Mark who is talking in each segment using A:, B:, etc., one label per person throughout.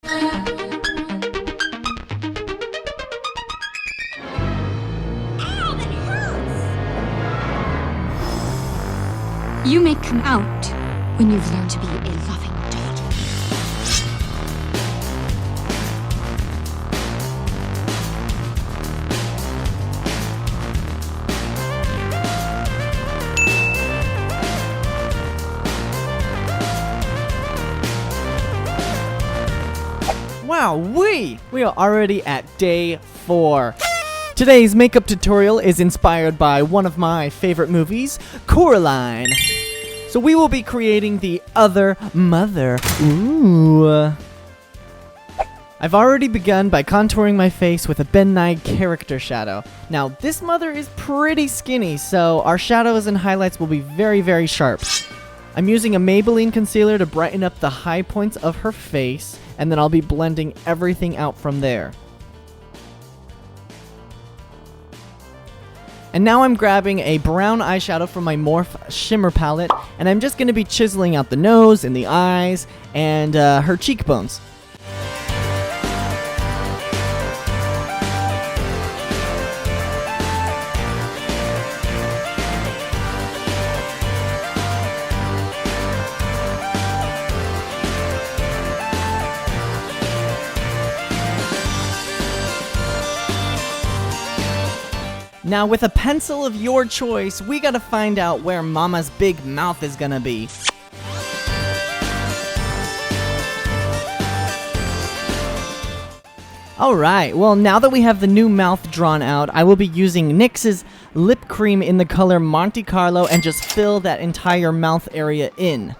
A: that hurts!
B: You may come out when you've learned to be a loving daughter.
C: Wow, we are already at day 4. Today's makeup tutorial is inspired by one of my favorite movies, Coraline. So we will be creating the other mother. Ooh. I've already begun by contouring my face with a Ben Nye character shadow. Now, this mother is pretty skinny, so our shadows and highlights will be very, very sharp. I'm using a Maybelline concealer to brighten up the high points of her face, and then I'll be blending everything out from there. And now I'm grabbing a brown eyeshadow from my Morphe Shimmer palette, and I'm just going to be chiseling out the nose and the eyes and her cheekbones. Now, with a pencil of your choice, we gotta find out where Mama's big mouth is gonna be. Alright, well, now that we have the new mouth drawn out, I will be using NYX's lip cream in the color Monte Carlo and just fill that entire mouth area in.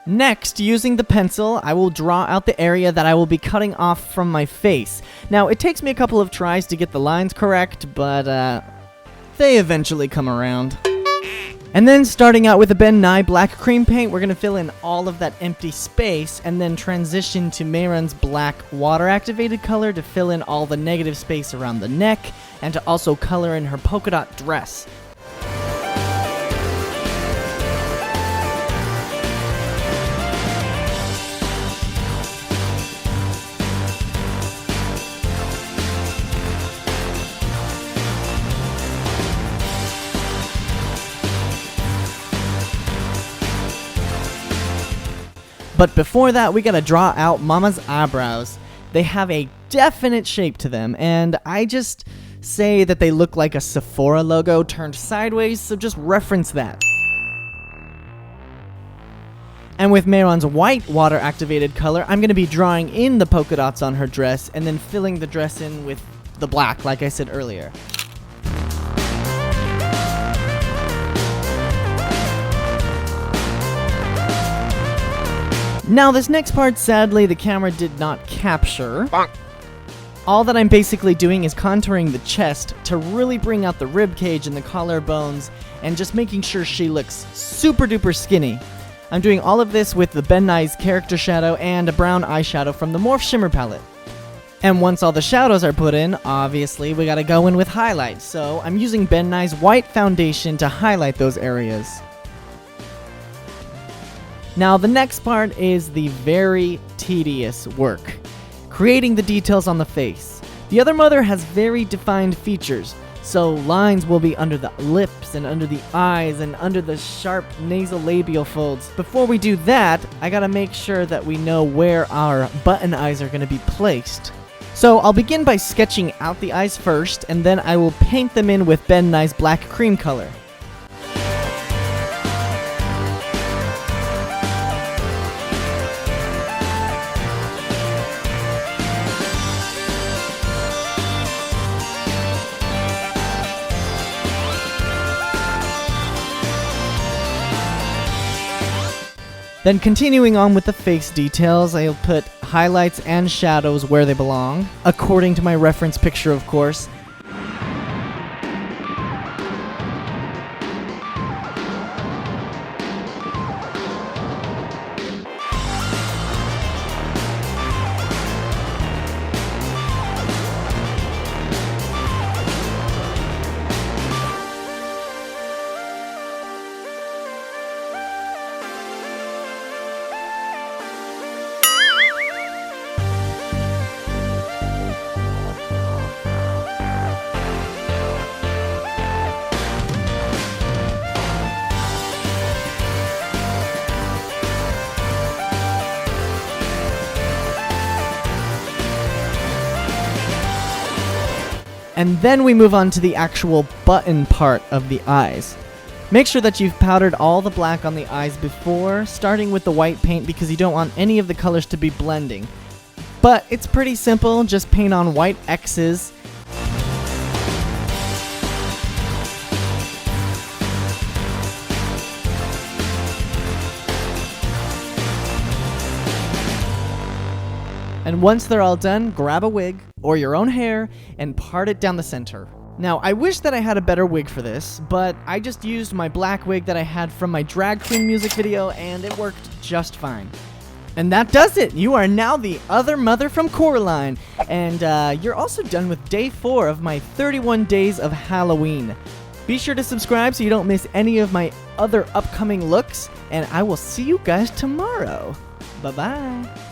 C: Next, using the pencil, I will draw out the area that I will be cutting off from my face. Now, it takes me a couple of tries to get the lines correct, but they eventually come around. And then, starting out with the Ben Nye black cream paint, we're going to fill in all of that empty space, and then transition to Mehron's black water-activated color to fill in all the negative space around the neck, and to also color in her polka dot dress. But before that, we gotta draw out Mama's eyebrows. They have a definite shape to them, and I just say that they look like a Sephora logo turned sideways, so just reference that. And with Mehron's white water-activated color, I'm gonna be drawing in the polka dots on her dress, and then filling the dress in with the black, like I said earlier. Now, this next part, sadly, the camera did not capture. Bonk. All that I'm basically doing is contouring the chest to really bring out the rib cage and the collarbones, and just making sure she looks super duper skinny. I'm doing all of this with the Ben Nye's character shadow and a brown eyeshadow from the Morphe Shimmer palette. And once all the shadows are put in, obviously we gotta go in with highlights, so I'm using Ben Nye's white foundation to highlight those areas. Now, the next part is the very tedious work, creating the details on the face. The other mother has very defined features, so lines will be under the lips and under the eyes and under the sharp nasolabial folds. Before we do that, I gotta make sure that we know where our button eyes are gonna be placed. So I'll begin by sketching out the eyes first, and then I will paint them in with Ben Nye's black cream color. Then continuing on with the face details, I'll put highlights and shadows where they belong, according to my reference picture, of course. And then we move on to the actual button part of the eyes. Make sure that you've powdered all the black on the eyes before starting with the white paint because you don't want any of the colors to be blending. But it's pretty simple, just paint on white X's. And once they're all done, grab a wig or your own hair and part it down the center. Now, I wish that I had a better wig for this, but I just used my black wig that I had from my drag queen music video and it worked just fine. And that does it! You are now the other mother from Coraline. And you're also done with day 4 of my 31 days of Halloween. Be sure to subscribe so you don't miss any of my other upcoming looks, and I will see you guys tomorrow. Bye-bye.